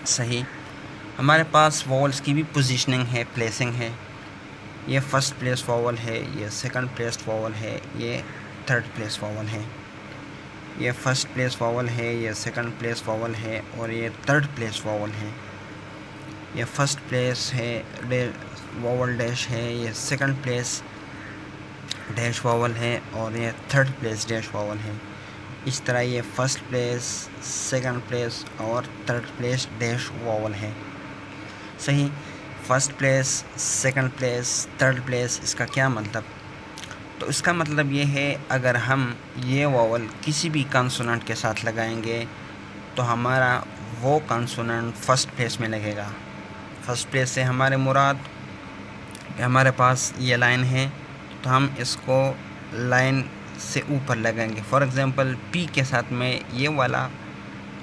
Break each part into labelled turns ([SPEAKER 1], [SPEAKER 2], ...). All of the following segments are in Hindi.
[SPEAKER 1] सही। हमारे पास वॉवल्स की भी पोजीशनिंग है, प्लेसिंग है। ये फर्स्ट प्लेस वॉवल है, ये सेकंड प्लेस वॉवल है, ये थर्ड प्लेस वॉवल है। ये फर्स्ट प्लेस वॉवल है, ये सेकंड प्लेस वॉवल है और ये थर्ड प्लेस वॉवल है। ये फर्स्ट प्लेस है वॉवल डैश है, ये सेकंड प्लेस डैश वॉवल है और ये थर्ड प्लेस डैश वॉवल है। इस तरह ये फर्स्ट प्लेस, सेकंड प्लेस और थर्ड प्लेस डैश वॉवल है। सही। First place, second place, third place, इसका क्या मतलब? तो इसका मतलब ये है, अगर हम ये वॉवल किसी भी कंसोनेंट के साथ लगाएंगे तो हमारा वो कंसोनेंट फर्स्ट प्लेस में लगेगा। फर्स्ट प्लेस से हमारे मुराद, हमारे पास ये लाइन है तो हम इसको लाइन से ऊपर लगाएंगे। फॉर एग्ज़ाम्पल पी के साथ मैं ये वाला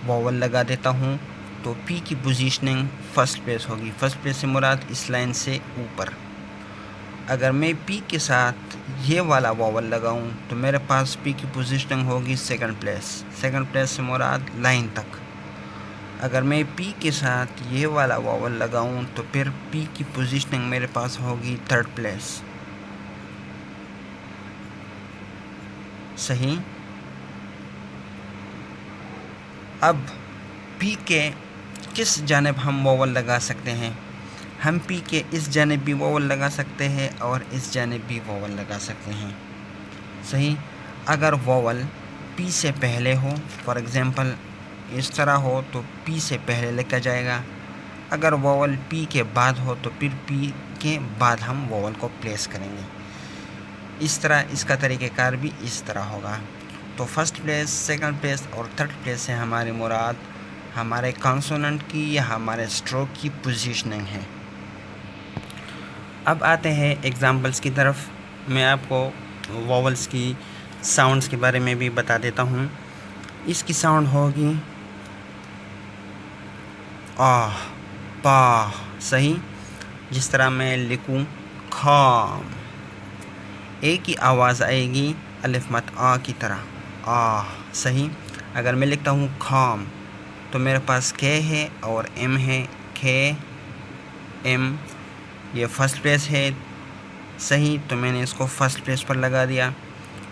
[SPEAKER 1] वॉवल लगा देता हूँ तो पी की पोजीशनिंग फर्स्ट प्लेस होगी। फर्स्ट प्लेस से मुराद इस लाइन से ऊपर। अगर मैं पी के साथ ये वाला वॉवल लगाऊं तो मेरे पास पी की पोजीशनिंग होगी सेकंड प्लेस। सेकंड प्लेस से मुराद लाइन तक। अगर मैं पी के साथ ये वाला वॉवल लगाऊं तो फिर पी की पोजीशनिंग मेरे पास होगी थर्ड प्लेस। सही। अब पी के किस जानिब हम वॉवल लगा सकते हैं? हम पी के इस जानिब भी वॉवल लगा सकते हैं और इस जानिब भी वॉवल लगा सकते हैं। सही। अगर वॉवल पी से पहले हो, फॉर एग्ज़ाम्पल इस तरह हो, तो पी से पहले लिखा जाएगा। अगर वॉवल पी के बाद हो तो फिर पी के बाद हम वॉवल को प्लेस करेंगे। इस तरह इसका तरीक़ेकार भी इस तरह होगा। तो फर्स्ट प्लेस, सेकंड प्लेस और थर्ड प्लेस से हमारी मुराद हमारे कॉन्सोनेंट की या हमारे स्ट्रोक की पोजीशनिंग है। अब आते हैं एग्ज़ाम्पल्स की तरफ। मैं आपको वॉवल्स की साउंड्स के बारे में भी बता देता हूँ। इसकी साउंड होगी आ, पा। सही। जिस तरह मैं लिखूँ खाम, ए की आवाज़ आएगी अलिफ मत आ की तरह, आ। सही। अगर मैं लिखता हूँ खाम तो मेरे पास के है और एम है, खे एम। ये फर्स्ट प्लेस है। सही। तो मैंने इसको फर्स्ट प्लेस पर लगा दिया।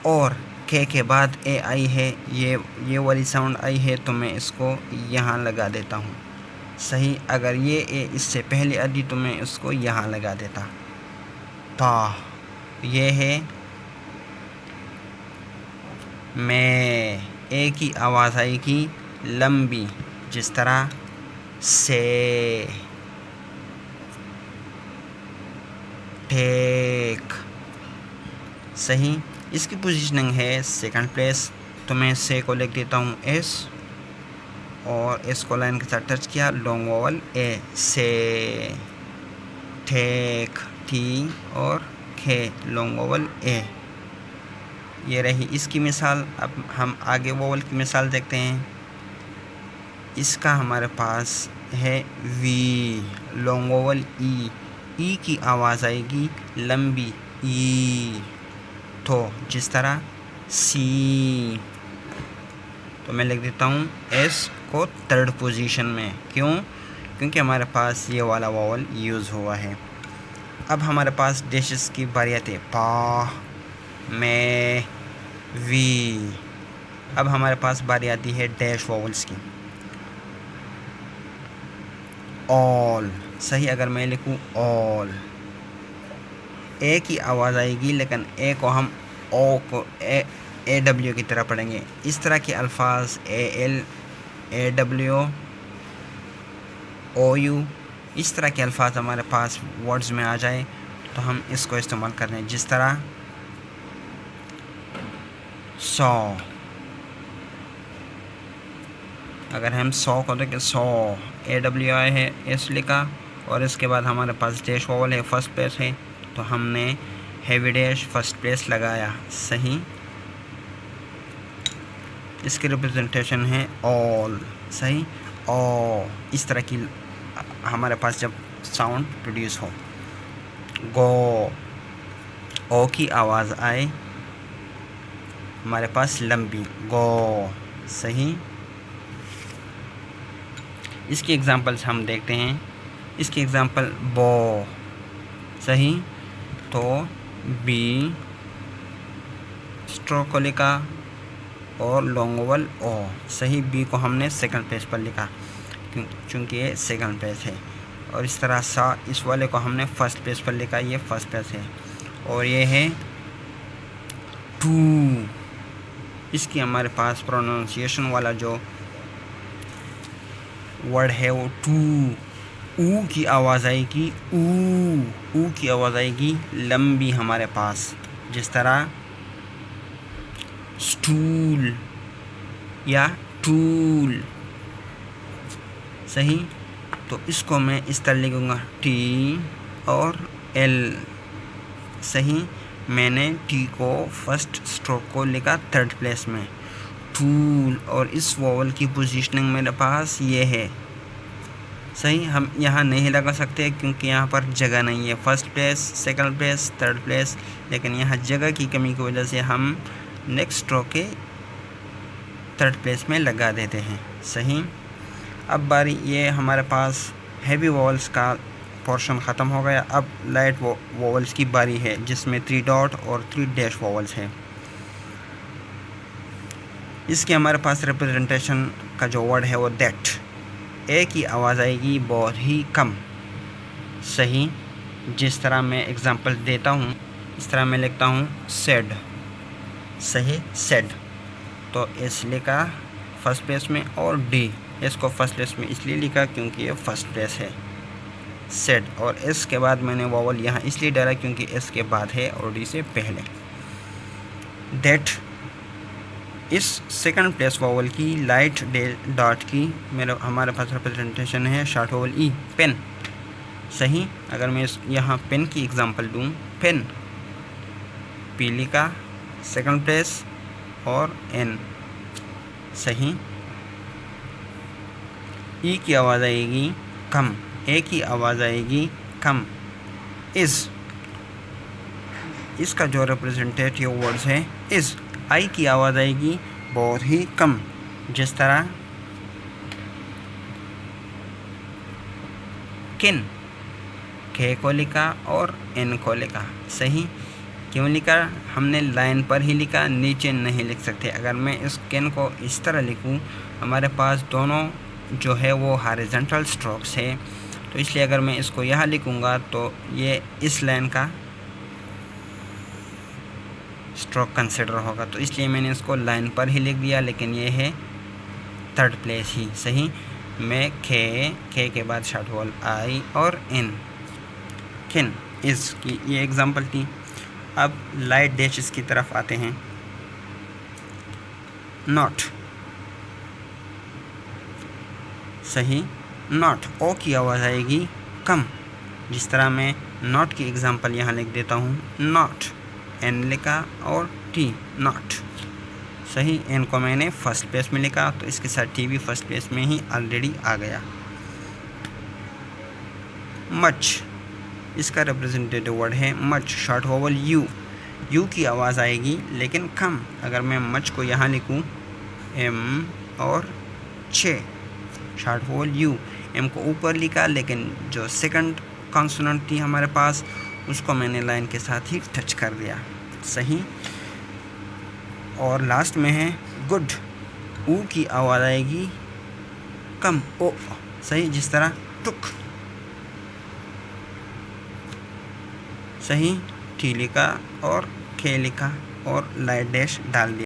[SPEAKER 1] और के बाद ए आई है, ये वाली साउंड आई है तो मैं इसको यहाँ लगा देता हूँ। सही। अगर ये ए इससे पहले आती तो मैं इसको यहाँ लगा देता। पा। ये है मैं, ए की आवाज़ आएगी लंबी, जिस तरह से, टेक। सही। इसकी पोजीशनिंग है सेकंड प्लेस, तो मैं से को लिख देता हूँ एस और एस को लाइन के साथ टच किया, लॉन्ग वॉवल ए, से। टेक, टी और खे, लॉन्ग वॉवल ए। ये रही इसकी मिसाल। अब हम आगे वॉवल की मिसाल देखते हैं। इसका हमारे पास है वी, लॉन्ग वॉवल ई। ई की आवाज़ आएगी लंबी, ई। तो जिस तरह सी। तो मैं लिख देता हूँ एस को थर्ड पोजीशन में। क्यों? क्योंकि हमारे पास ये वाला वॉवल यूज़ हुआ है। अब हमारे पास डैशेस की बारी आती है, पा, में, वी। अब हमारे पास बारी आती है डैश वॉवल्स की। ऑल। सही। अगर मैं लिखूँ ऑल, ए की आवाज़ आएगी लेकिन ए को हम ओ को ए डब्ल्यू की तरह पढ़ेंगे। इस तरह के अल्फाज A L, A W, O U, इस तरह के अल्फाज हमारे पास वर्ड्स में आ जाए तो हम इसको इस्तेमाल कर रहे हैं। जिस तरह सौ। अगर हम सौ को देखें, सौ, ए डब्ल्यू आई है, एस लिखा और इसके बाद हमारे पास डैश वॉवल है, फर्स्ट प्लेस है तो हमने हैवी डैश फर्स्ट प्लेस लगाया। सही। इसकी रिप्रेजेंटेशन है ऑल। सही। ओ। इस तरह की हमारे पास जब साउंड प्रोड्यूस हो, गो, ओ की आवाज़ आए हमारे पास लंबी, गो। सही। इसकी एग्जांपल्स हम देखते हैं। इसकी एग्जांपल बो, सही, तो बी स्ट्रोक को लिखा और लॉन्ग वोवल ओ, सही। बी को हमने सेकंड प्लेस पर लिखा क्योंकि ये सेकंड प्लेस है। और इस तरह सा इस वाले को हमने फर्स्ट प्लेस पर लिखा, ये फर्स्ट प्लेस है। और ये है टू, इसकी हमारे पास प्रोनाउंसिएशन वाला जो वर्ड है वो टू, ऊ की आवाज़ आएगी, ऊ की आवाज़ आएगी लंबी हमारे पास, जिस तरह स्टूल या टूल, सही। तो इसको मैं इस तरह लिखूँगा टी और एल, सही। मैंने टी को फर्स्ट स्ट्रोक को लिखा थर्ड प्लेस में, टूल। और इस वोवल की पोजीशनिंग मेरे पास ये है, सही। हम यहाँ नहीं लगा सकते क्योंकि यहाँ पर जगह नहीं है, first place, second place, third place. लेकिन यहाँ जगह की कमी की वजह से हम नेक्स्ट स्ट्रोक के थर्ड प्लेस में लगा देते हैं, सही। अब बारी ये हमारे पास हैवी वोवल्स का पोर्शन ख़त्म हो गया। अब लाइट वोवल्स की बारी है, जिसमें 3 डॉट और 3 डैश वोवल्स है। इसके हमारे पास रिप्रेजेंटेशन का जो वर्ड है वो दैट, ए की आवाज़ आएगी बहुत ही कम, सही। जिस तरह मैं एग्जांपल देता हूँ, इस तरह मैं लिखता हूँ सेड, सही, सेड। तो एस लिखा फर्स्ट प्लेस में और डी, एस को फर्स्ट प्लेस में इसलिए लिखा क्योंकि ये फर्स्ट प्लेस है, सेड। और एस के बाद मैंने वोवल यहाँ इसलिए डाला क्योंकि एस के बाद है और डी से पहले। दैट, इस सेकंड प्लेस वोवल की लाइट डॉट की हमारे पास रिप्रेजेंटेशन है शॉर्ट वोवल ई, पेन, सही। अगर मैं यहाँ पेन की एग्जांपल दूँ, पेन, पी लिखा सेकंड प्लेस और एन, सही। ई की आवाज़ आएगी कम, ए की आवाज़ आएगी कम। इज़, इसका जो रिप्रेजेंटेटिव वर्ड्स है इज़, आई की आवाज़ आएगी बहुत ही कम, जिस तरह किन, के को लिखा और एन को लिखा, सही। क्यों लिखा? हमने लाइन पर ही लिखा, नीचे नहीं लिख सकते। अगर मैं इस किन को इस तरह लिखूं, हमारे पास दोनों जो है वो हॉरिजॉन्टल स्ट्रोक्स है, तो इसलिए अगर मैं इसको यहाँ लिखूँगा तो ये इस लाइन का स्ट्रोक कंसिडर होगा, तो इसलिए मैंने इसको लाइन पर ही लिख दिया। लेकिन ये है थर्ड प्लेस ही, सही। मैं खे के बाद शॉर्ट वोवल आई और इन, किन, इज़ की ये एग्जांपल थी। अब लाइट डैशेस की तरफ आते हैं। नॉट, सही, नॉट, ओ की आवाज़ आएगी कम, जिस तरह मैं नॉट की एग्जांपल यहाँ लिख देता हूँ, नॉट, एन लिखा और टी, नॉट, सही। एन को मैंने फर्स्ट प्लेस में लिखा, तो इसके साथ टी भी फर्स्ट प्लेस में ही ऑलरेडी आ गया। मच, इसका रिप्रेजेंटेटिव वर्ड है much, short vowel you, you की आवाज़ आएगी लेकिन कम। अगर मैं मच को यहाँ लिखूँ, एम और छे, शॉर्ट वोवल यू, एम को ऊपर लिखा, लेकिन जो सेकंड कॉन्सोनेंट थी हमारे पास उसको मैंने लाइन के साथ ही टच कर दिया, सही। और लास्ट में है गुड, ऊ की आवाज़ आएगी कम, ओ, सही, जिस तरह टुक, सही। टी लिखा और खे लिखा और लाइट डैश डाल दिया।